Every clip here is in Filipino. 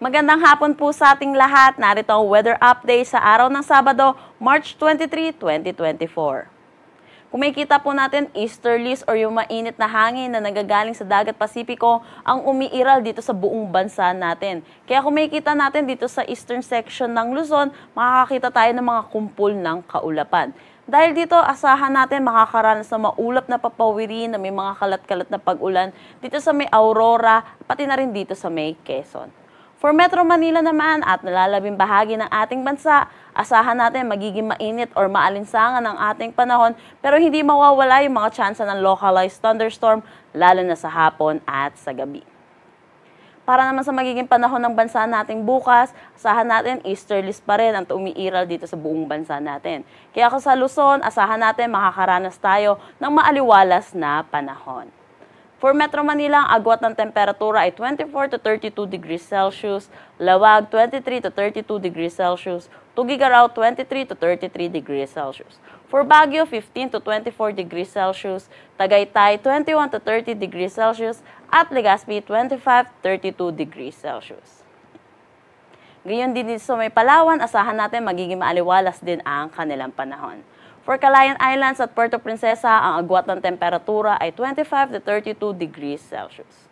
Magandang hapon po sa ating lahat. Narito ang weather update sa araw ng Sabado, March 23, 2024. Kung makikita po natin, easterlies or yung mainit na hangin na nagagaling sa dagat Pasipiko ang umiiral dito sa buong bansa natin. Kaya kung makikita natin dito sa eastern section ng Luzon, makakakita tayo ng mga kumpol ng kaulapan. Dahil dito, asahan natin makakaranas ng maulap na papawiri na may mga kalat-kalat na pag-ulan dito sa may Aurora, pati na rin dito sa may Quezon. For Metro Manila naman at nalalabing bahagi ng ating bansa, asahan natin magiging mainit or maalinsangan ang ating panahon pero hindi mawawala yung mga tsansa ng localized thunderstorm lalo na sa hapon at sa gabi. Para naman sa magiging panahon ng bansa nating bukas, asahan natin easterlies pa rin ang umiiral dito sa buong bansa natin. Kaya kung sa Luzon, asahan natin makakaranas tayo ng maaliwalas na panahon. For Metro Manila, ang agwat ng temperatura ay 24 to 32 degrees Celsius, Lawag 23 to 32 degrees Celsius, Tugigaraw 23 to 33 degrees Celsius. For Baguio, 15 to 24 degrees Celsius, Tagaytay 21 to 30 degrees Celsius, at Legazpi 25 to 32 degrees Celsius. Gayon din dito sa may Palawan, asahan natin magiging maaliwalas din ang kanilang panahon. For Calayan Islands at Puerto Princesa, ang agwat ng temperatura ay 25 to 32 degrees Celsius.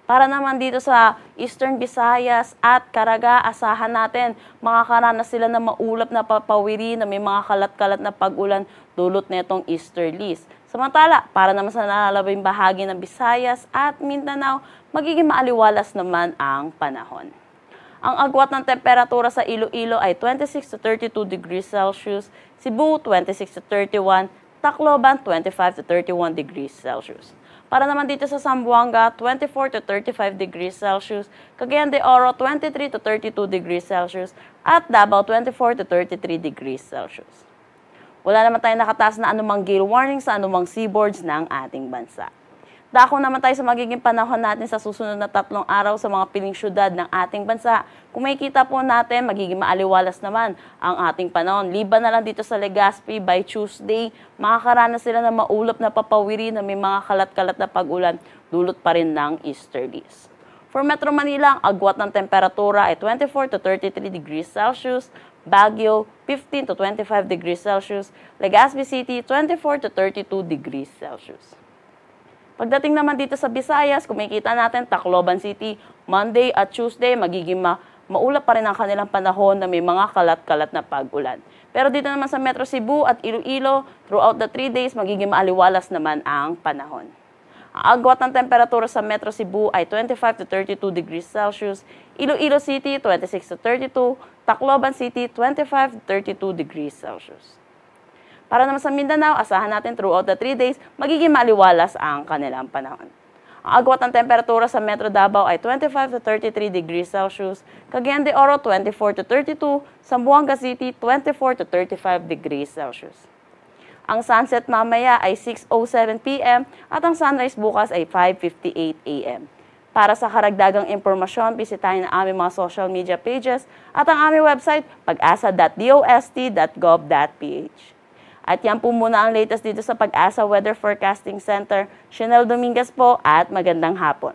Para naman dito sa Eastern Visayas at Caraga, asahan natin makakaranas sila ng maulap na papawiri na may mga kalat-kalat na pag-ulan dulot netong easterlies. Samantala, para naman sa nalalabing bahagi ng Visayas at Mindanao, magiging maaliwalas naman ang panahon. Ang agwat ng temperatura sa Iloilo ay 26 to 32 degrees Celsius, Cebu 26 to 31, Tacloban 25 to 31 degrees Celsius. Para naman dito sa Zamboanga, 24 to 35 degrees Celsius, Cagayan de Oro 23 to 32 degrees Celsius, at Davao 24 to 33 degrees Celsius. Wala naman tayong nakataas na anumang gale warning sa anumang seaboards ng ating bansa. Dako naman tayo sa magiging panahon natin sa susunod na 3 araw sa mga piling syudad ng ating bansa. Kung makikita po natin, magiging maaliwalas naman ang ating panahon. Liban na lang dito sa Legazpi, by Tuesday, makakaranas sila ng maulap na papawiri na may mga kalat-kalat na pag-ulan, dulot pa rin ng easterlies. For Metro Manila, ang agwat ng temperatura ay 24 to 33 degrees Celsius, Baguio 15 to 25 degrees Celsius, Legazpi City 24 to 32 degrees Celsius. Pagdating naman dito sa Visayas, kung makikita natin, Tacloban City, Monday at Tuesday, magiging maulap pa rin ang kanilang panahon na may mga kalat-kalat na pag-ulan. Pero dito naman sa Metro Cebu at Iloilo, throughout the 3 days, magiging maaliwalas naman ang panahon. Ang agwat ng temperatura sa Metro Cebu ay 25 to 32 degrees Celsius, Iloilo City, 26 to 32, Tacloban City, 25 to 32 degrees Celsius. Para naman sa Mindanao, asahan natin throughout the 3 days, magiging maliwalas ang kanilang panahon. Ang agwat ng temperatura sa Metro Davao ay 25 to 33 degrees Celsius, Cagayan de Oro 24 to 32, Zamboanga City 24 to 35 degrees Celsius. Ang sunset mamaya ay 6:07 p.m. at ang sunrise bukas ay 5:58 a.m. Para sa karagdagang impormasyon, bisitahin ang aming mga social media pages at ang aming website pag-asa.dost.gov.ph. At yan po muna ang latest dito sa Pag-asa Weather Forecasting Center. Chanel Dominguez po at magandang hapon.